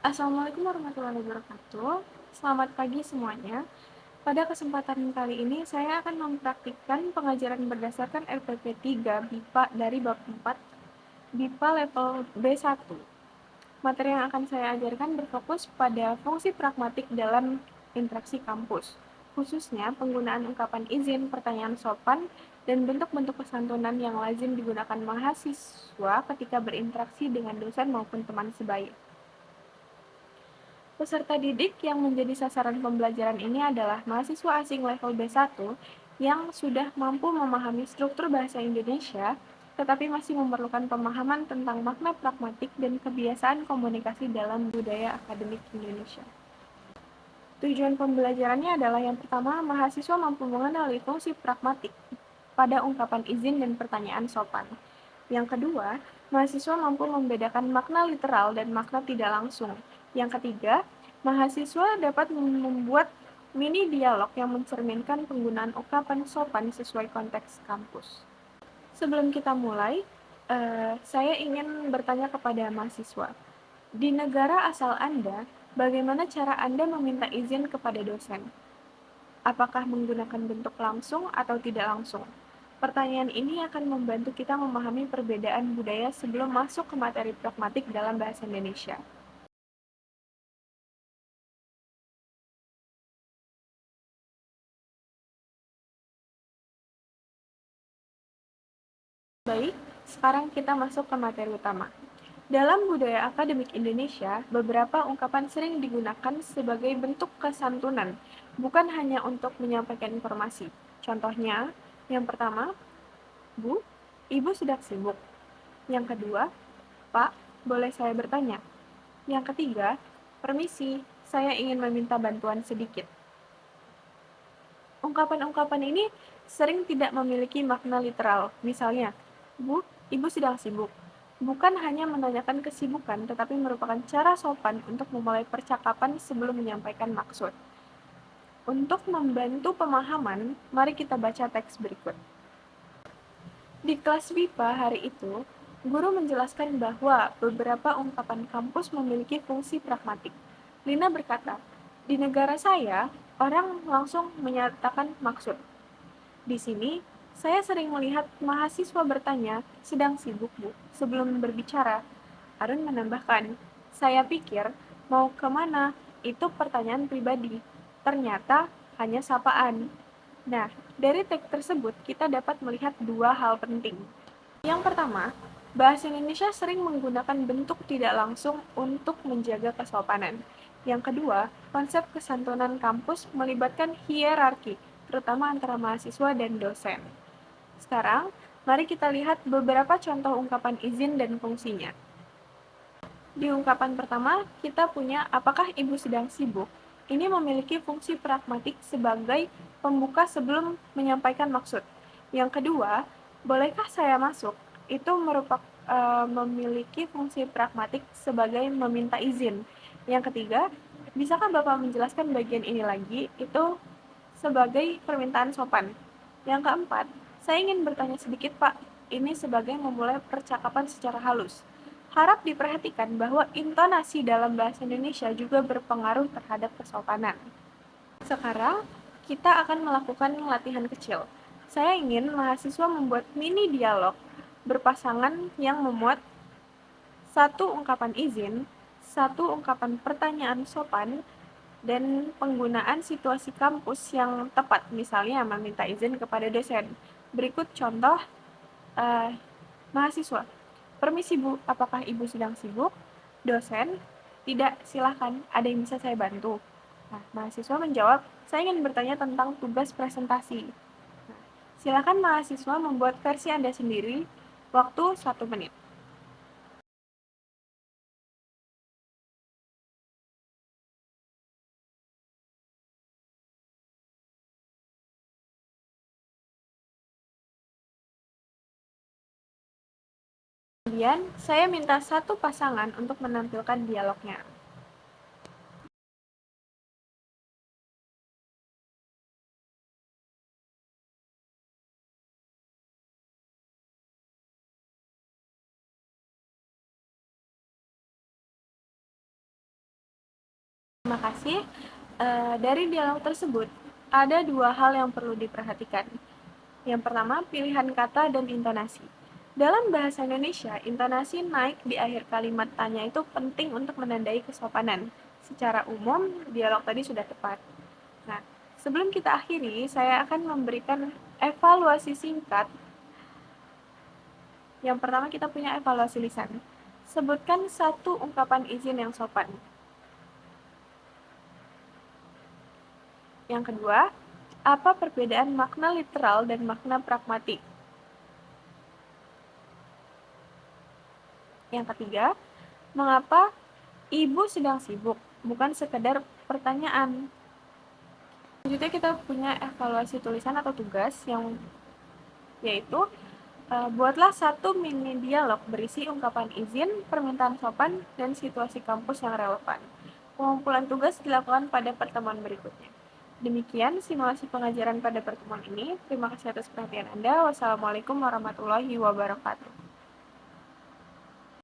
Assalamualaikum warahmatullahi wabarakatuh. Selamat pagi semuanya. Pada kesempatan kali ini, saya akan mempraktikkan pengajaran berdasarkan RPP 3 BIPA dari bab 4, BIPA level B1. Materi yang akan saya ajarkan berfokus pada fungsi pragmatik dalam interaksi kampus, khususnya penggunaan ungkapan izin, pertanyaan sopan, dan bentuk-bentuk kesantunan yang lazim digunakan mahasiswa ketika berinteraksi dengan dosen maupun teman sebaya. Peserta didik yang menjadi sasaran pembelajaran ini adalah mahasiswa asing level B1 yang sudah mampu memahami struktur bahasa Indonesia, tetapi masih memerlukan pemahaman tentang makna pragmatik dan kebiasaan komunikasi dalam budaya akademik Indonesia. Tujuan pembelajarannya adalah yang pertama, mahasiswa mampu mengenali fungsi pragmatik pada ungkapan izin dan pertanyaan sopan. Yang kedua, mahasiswa mampu membedakan makna literal dan makna tidak langsung. Yang ketiga, mahasiswa dapat membuat mini dialog yang mencerminkan penggunaan ungkapan sopan sesuai konteks kampus. Sebelum kita mulai, saya ingin bertanya kepada mahasiswa. Di negara asal Anda, bagaimana cara Anda meminta izin kepada dosen? Apakah menggunakan bentuk langsung atau tidak langsung? Pertanyaan ini akan membantu kita memahami perbedaan budaya sebelum masuk ke materi pragmatik dalam bahasa Indonesia. Baik, sekarang kita masuk ke materi utama. Dalam budaya akademik Indonesia, beberapa ungkapan sering digunakan sebagai bentuk kesantunan, bukan hanya untuk menyampaikan informasi. Contohnya, yang pertama, Bu, Ibu sedang sibuk. Yang kedua, Pak, boleh saya bertanya? Yang ketiga, permisi, saya ingin meminta bantuan sedikit. Ungkapan-ungkapan ini sering tidak memiliki makna literal. Misalnya, Bu, Ibu sedang sibuk. Bukan hanya menanyakan kesibukan, tetapi merupakan cara sopan untuk memulai percakapan sebelum menyampaikan maksud. Untuk membantu pemahaman, mari kita baca teks berikut. Di kelas BIPA hari itu, guru menjelaskan bahwa beberapa ungkapan kampus memiliki fungsi pragmatik. Lina berkata, di negara saya, orang langsung menyatakan maksud. Di sini, saya sering melihat mahasiswa bertanya, sedang sibuk Bu, sebelum berbicara. Arun menambahkan, saya pikir, mau kemana? Itu pertanyaan pribadi. Ternyata hanya sapaan. Nah, dari teks tersebut kita dapat melihat dua hal penting. Yang pertama, bahasa Indonesia sering menggunakan bentuk tidak langsung untuk menjaga kesopanan. Yang kedua, konsep kesantunan kampus melibatkan hierarki, terutama antara mahasiswa dan dosen. Sekarang, mari kita lihat beberapa contoh ungkapan izin dan fungsinya. Di ungkapan pertama, kita punya apakah ibu sedang sibuk? Ini memiliki fungsi pragmatik sebagai pembuka sebelum menyampaikan maksud. Yang kedua, bolehkah saya masuk? Itu memiliki fungsi pragmatik sebagai meminta izin. Yang ketiga, bisakah Bapak menjelaskan bagian ini lagi? Itu sebagai permintaan sopan. Yang keempat, saya ingin bertanya sedikit Pak. Ini sebagai memulai percakapan secara halus. Harap diperhatikan bahwa intonasi dalam bahasa Indonesia juga berpengaruh terhadap kesopanan. Sekarang, kita akan melakukan latihan kecil. Saya ingin mahasiswa membuat mini dialog berpasangan yang memuat satu ungkapan izin, satu ungkapan pertanyaan sopan, dan penggunaan situasi kampus yang tepat, misalnya meminta izin kepada dosen. Berikut contoh uh, mahasiswa. Permisi Bu, apakah Ibu sedang sibuk? Dosen, tidak, silahkan, ada yang bisa saya bantu? Nah, mahasiswa menjawab, saya ingin bertanya tentang tugas presentasi. Nah, silakan mahasiswa membuat versi Anda sendiri, waktu 1 menit. Kemudian, saya minta satu pasangan untuk menampilkan dialognya. Terima kasih. Dari dialog tersebut, ada dua hal yang perlu diperhatikan. Yang pertama, pilihan kata dan intonasi. Dalam bahasa Indonesia, intonasi naik di akhir kalimat tanya itu penting untuk menandai kesopanan. Secara umum, dialog tadi sudah tepat. Nah, sebelum kita akhiri, saya akan memberikan evaluasi singkat. Yang pertama, kita punya evaluasi lisan. Sebutkan satu ungkapan izin yang sopan. Yang kedua, apa perbedaan makna literal dan makna pragmatik? Yang ketiga, mengapa ibu sedang sibuk? Bukan sekedar pertanyaan. Selanjutnya kita punya evaluasi tulisan atau tugas yang yaitu buatlah satu mini dialog berisi ungkapan izin, permintaan sopan, dan situasi kampus yang relevan. Pengumpulan tugas dilakukan pada pertemuan berikutnya. Demikian simulasi pengajaran pada pertemuan ini. Terima kasih atas perhatian Anda. Wassalamualaikum warahmatullahi wabarakatuh.